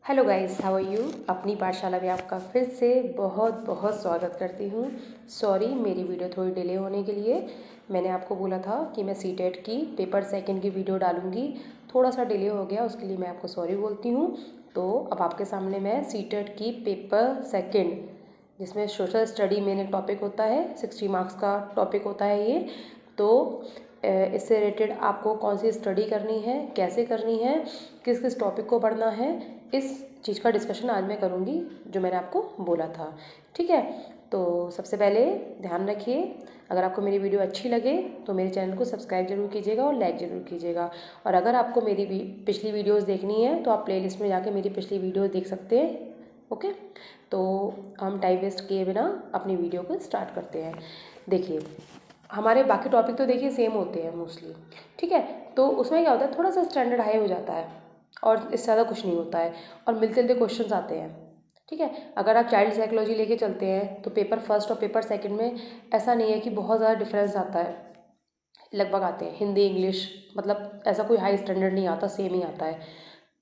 Hello guys, how are you. अपनी पाठशाला में आपका फिर से बहुत बहुत स्वागत करती हूँ। सॉरी मेरी वीडियो थोड़ी डिले होने के लिए। मैंने आपको बोला था कि मैं सीटेट की पेपर सेकंड की वीडियो डालूंगी, थोड़ा सा डिले हो गया, उसके लिए मैं आपको सॉरी बोलती हूँ। तो अब आपके सामने मैं सीटेट की पेपर सेकंड, जिसमें सोशल स्टडी मेन एक टॉपिक होता है, 60 मार्क्स का टॉपिक होता है ये। तो इससे रिलेटेड आपको कौन सी स्टडी करनी है, कैसे करनी है, किस किस टॉपिक को पढ़ना है, इस चीज़ का डिस्कशन आज मैं करूँगी जो मैंने आपको बोला था। ठीक है, तो सबसे पहले ध्यान रखिए, अगर आपको मेरी वीडियो अच्छी लगे तो मेरे चैनल को सब्सक्राइब जरूर कीजिएगा और लाइक ज़रूर कीजिएगा। और अगर आपको मेरी पिछली वीडियोस देखनी है तो आप प्लेलिस्ट में जाके मेरी पिछली वीडियोस देख सकते हैं। ओके, तो हम टाइम वेस्ट किए बिना अपनी वीडियो को स्टार्ट करते हैं। देखिए, हमारे बाकी टॉपिक तो देखिए सेम होते हैं मोस्टली। ठीक है, तो उसमें क्या होता है, थोड़ा सा स्टैंडर्ड हाई हो जाता है और इससे ज़्यादा कुछ नहीं होता है और मिलते जुलते क्वेश्चंस आते हैं। ठीक है, अगर आप चाइल्ड साइकोलॉजी लेके चलते हैं तो पेपर फर्स्ट और पेपर सेकंड में ऐसा नहीं है कि बहुत ज़्यादा डिफरेंस आता है, लगभग आते हैं। हिंदी इंग्लिश मतलब ऐसा कोई हाई स्टैंडर्ड नहीं आता, सेम ही आता है।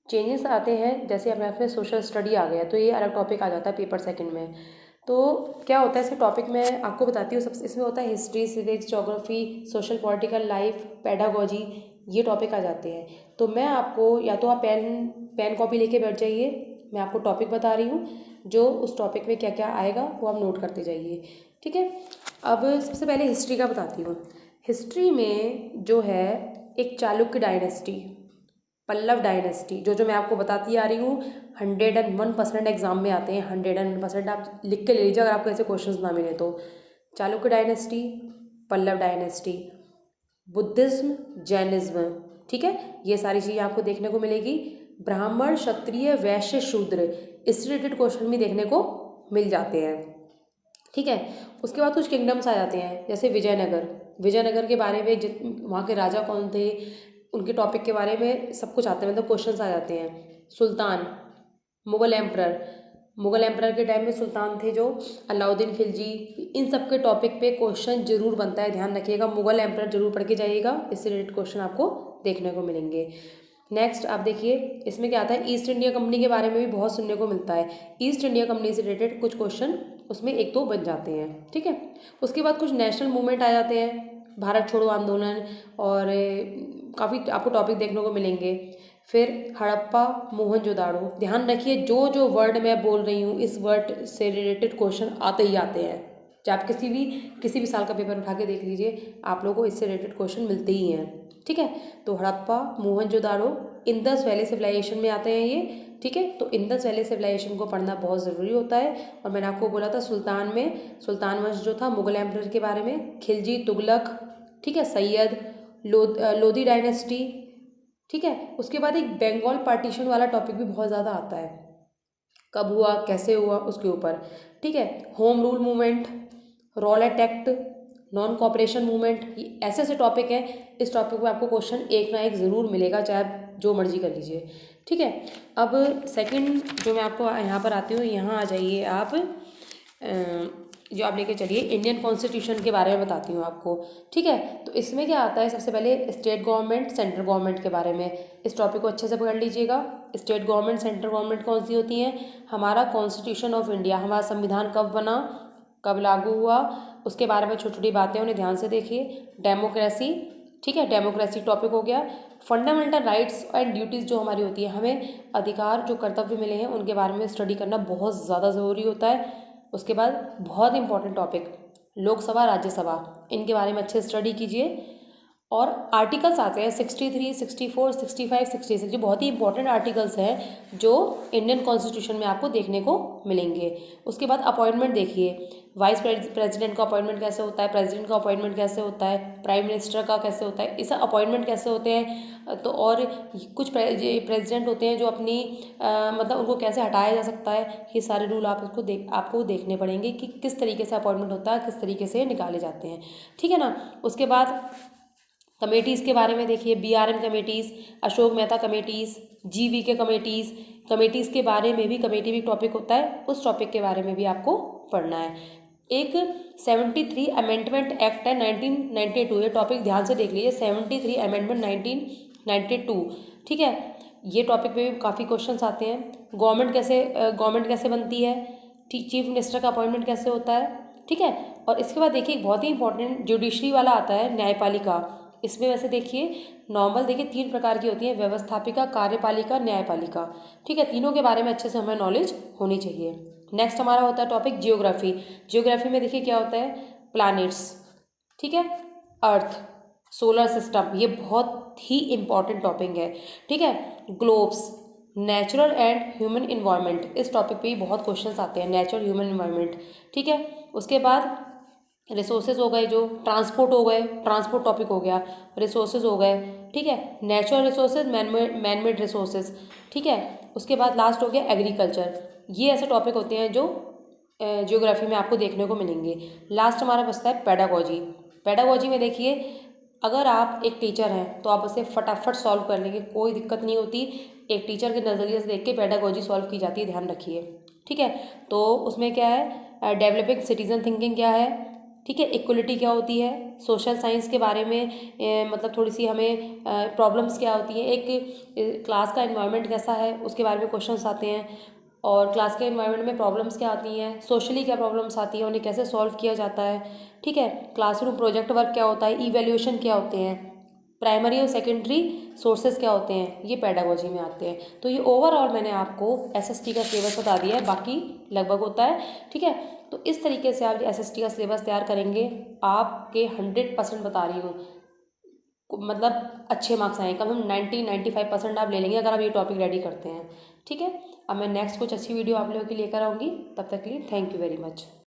चेंजेस आते हैं, जैसे अपने सोशल स्टडी आ गया तो ये अलग टॉपिक आ जाता है पेपर सेकंड में। तो क्या होता है इसके टॉपिक में आपको बताती हूँ। सबसे इसमें होता है history, civics, geography, social political life, pedagogy, ये टॉपिक आ जाते हैं। तो मैं आपको, या तो आप पेन पेन कॉपी लेके बैठ जाइए, मैं आपको टॉपिक बता रही हूँ, जो उस टॉपिक में क्या क्या आएगा वो आप नोट करते जाइए। ठीक है, अब सबसे पहले हिस्ट्री का बताती हूँ। हिस्ट्री में जो है एक चालुक्य डायनेस्टी, पल्लव डायनेस्टी, जो मैं आपको बताती आ रही हूँ, 101% एग्जाम में आते हैं। 101% आप लिख के ले लीजिए अगर आपको ऐसे क्वेश्चंस ना मिले तो। Chalukya dynasty, Pallava dynasty, Buddhism, Jainism. ठीक है, ये सारी चीज़ें आपको देखने को मिलेगी। ब्राह्मण, क्षत्रिय, वैश्य, शूद्र, इससे रिलेटेड क्वेश्चन भी देखने को मिल जाते हैं। ठीक है, उसके बाद कुछ किंगडम्स आ जाते हैं, जैसे विजयनगर। विजयनगर के बारे में वहाँ के राजा कौन थे, उनके टॉपिक के बारे में सब कुछ आता है, मतलब क्वेश्चंस आ जाते हैं। सुल्तान, मुगल एम्परर, मुगल एम्परर के टाइम में सुल्तान थे जो अलाउद्दीन खिलजी, इन सब के टॉपिक पे क्वेश्चन जरूर बनता है, ध्यान रखिएगा। मुगल एम्परर जरूर पढ़ के जाइएगा, इससे रिलेटेड क्वेश्चन आपको देखने को मिलेंगे। नेक्स्ट आप देखिए, इसमें क्या आता है, ईस्ट इंडिया कंपनी के बारे में भी बहुत सुनने को मिलता है। ईस्ट इंडिया कंपनी से रिलेटेड कुछ क्वेश्चन उसमें एक दो बन जाते हैं। ठीक है, उसके बाद कुछ नेशनल मूवमेंट आ जाते हैं, भारत छोड़ो आंदोलन, और काफ़ी आपको टॉपिक देखने को मिलेंगे। फिर हड़प्पा, मोहनजोदाड़ो। ध्यान रखिए, जो जो वर्ड मैं बोल रही हूँ इस वर्ड से रिलेटेड क्वेश्चन आते ही आते हैं। चाहे आप किसी भी साल का पेपर उठा के देख लीजिए, आप लोगों को इससे रिलेटेड क्वेश्चन मिलते ही हैं। ठीक है, तो Harappa, Mohenjodaro, Indus valley civilisation में आते हैं ये। ठीक है, तो इंडस वैली सिविलाइजेशन को पढ़ना बहुत ज़रूरी होता है। और मैंने आपको बोला था सुल्तान में, सुल्तान वंश जो था मुगल एम्परर के बारे में, खिलजी, तुगलक, ठीक है, सैयद, लोधी डायनेस्टी। ठीक है, उसके बाद एक बंगाल पार्टीशन वाला टॉपिक भी बहुत ज़्यादा आता है, कब हुआ, कैसे हुआ, उसके ऊपर। ठीक है, home rule movement, Rowlatt act, non cooperation movement, ये ऐसे ऐसे टॉपिक हैं। इस टॉपिक में आपको क्वेश्चन एक ना एक ज़रूर मिलेगा, चाहे आप जो मर्जी कर लीजिए। ठीक है, अब सेकंड जो मैं आपको यहाँ पर आती हूँ, यहाँ आ जाइए आप। जो आप लेके चलिए, इंडियन कॉन्स्टिट्यूशन के बारे में बताती हूँ आपको। ठीक है, तो इसमें क्या आता है, सबसे पहले स्टेट गवर्नमेंट, सेंट्रल गवर्नमेंट के बारे में। इस टॉपिक को अच्छे से पकड़ लीजिएगा। स्टेट गवर्नमेंट, सेंट्रल गवर्नमेंट कौन सी होती हैं। हमारा कॉन्स्टिट्यूशन ऑफ इंडिया, हमारा संविधान कब बना, कब लागू हुआ, उसके बारे में छोटी छोटी बातें, उन्हें ध्यान से देखिए। डेमोक्रेसी, ठीक है, डेमोक्रेसी टॉपिक हो गया। फंडामेंटल राइट्स एंड ड्यूटीज़ जो हमारी होती है, हमें अधिकार जो कर्तव्य मिले हैं उनके बारे में स्टडी करना बहुत ज़्यादा ज़रूरी होता है। उसके बाद बहुत इंपॉर्टेंट टॉपिक, लोकसभा, राज्यसभा, इनके बारे में अच्छे से स्टडी कीजिए। और आर्टिकल्स आते हैं 63, 64, 65, 66, जो बहुत ही इंपॉर्टेंट आर्टिकल्स हैं जो इंडियन कॉन्स्टिट्यूशन में आपको देखने को मिलेंगे। उसके बाद अपॉइंटमेंट देखिए, वाइस प्रेसिडेंट का अपॉइंटमेंट कैसे होता है, प्रेसिडेंट का अपॉइंटमेंट कैसे होता है, प्राइम मिनिस्टर का कैसे होता है, इस अपॉइंटमेंट कैसे होते हैं। तो और कुछ प्रेसिडेंट होते हैं जो अपनी मतलब उनको कैसे हटाया जा सकता है, ये सारे रूल आपको देखने पड़ेंगे कि किस तरीके से अपॉइंटमेंट होता है, किस तरीके से निकाले जाते हैं। ठीक है ना। उसके बाद कमेटीज़ के बारे में देखिए, BRM committees, Ashok Mehta committees, GV के कमेटीज़ के बारे में भी, कमेटी भी टॉपिक होता है, उस टॉपिक के बारे में भी आपको पढ़ना है। एक 73 अमेंडमेंट एक्ट है 1992, ये टॉपिक ध्यान से देख लीजिए, 73 अमेंडमेंट 1992। ठीक है, ये टॉपिक पे भी काफ़ी क्वेश्चंस आते हैं। गवर्नमेंट कैसे बनती है, चीफ मिनिस्टर का अपॉइंटमेंट कैसे होता है, ठीक है। और इसके बाद देखिए एक बहुत ही इंपॉर्टेंट जुडिशरी वाला आता है, न्यायपालिका। इसमें वैसे देखिए नॉर्मल देखिए 3 प्रकार की होती है, व्यवस्थापिका, कार्यपालिका, न्यायपालिका, ठीक है। तीनों के बारे में अच्छे से हमें नॉलेज होनी चाहिए। नेक्स्ट हमारा होता है टॉपिक जियोग्राफी। जियोग्राफी में देखिए क्या होता है, प्लैनेट्स, ठीक है, अर्थ, सोलर सिस्टम, ये बहुत ही इंपॉर्टेंट टॉपिक है, ठीक है। Globes, natural and human environment, इस टॉपिक पे ही बहुत क्वेश्चंस आते हैं, नेचुरल ह्यूमन इन्वायरमेंट, ठीक है। उसके बाद रिसोर्सेज हो गए, जो ट्रांसपोर्ट हो गए, ट्रांसपोर्ट टॉपिक हो गया, रिसोर्सेज हो गए, ठीक है, natural resources, man made resources, ठीक है। उसके बाद लास्ट हो गया एग्रीकल्चर। ये ऐसे टॉपिक होते हैं जो जियोग्राफी में आपको देखने को मिलेंगे। लास्ट हमारा बचता है पेडागोजी। पेडागोजी में देखिए अगर आप एक टीचर हैं तो आप उसे फटाफट सॉल्व कर लेंगे, कोई दिक्कत नहीं होती। एक टीचर के नज़रिए से देख के पेडागोजी सॉल्व की जाती है, ध्यान रखिए, ठीक है। तो उसमें क्या है, डेवलपिंग सिटीजन थिंकिंग क्या है, ठीक है, इक्वलिटी क्या होती है, सोशल साइंस के बारे में मतलब थोड़ी सी हमें प्रॉब्लम्स क्या होती हैं, एक क्लास का इन्वायरमेंट कैसा है उसके बारे में क्वेश्चंस आते हैं, और क्लास के इन्वायरमेंट में प्रॉब्लम्स क्या आती हैं, सोशली क्या प्रॉब्लम्स आती हैं, उन्हें कैसे सॉल्व किया जाता है, ठीक है। क्लासरूम प्रोजेक्ट वर्क क्या होता है, इवैल्यूएशन क्या होते हैं, प्राइमरी और सेकेंडरी सोर्सेज क्या होते हैं, ये पेडागोजी में आते हैं। तो ये ओवरऑल मैंने आपको एसएसटी का सिलेबस बता दिया है, बाकी लगभग होता है, ठीक है। तो इस तरीके से आप एसएसटी का सिलेबस तैयार करेंगे, आपके 100% बता रही हूँ, मतलब अच्छे मार्क्स आएंगे, कम से कम 90-95% आप ले लेंगे अगर आप ये टॉपिक रेडी करते हैं, ठीक है। अब मैं नेक्स्ट कुछ अच्छी वीडियो आप लोगों के लिए लेकर आऊँगी, तब तक के लिए थैंक यू वेरी मच।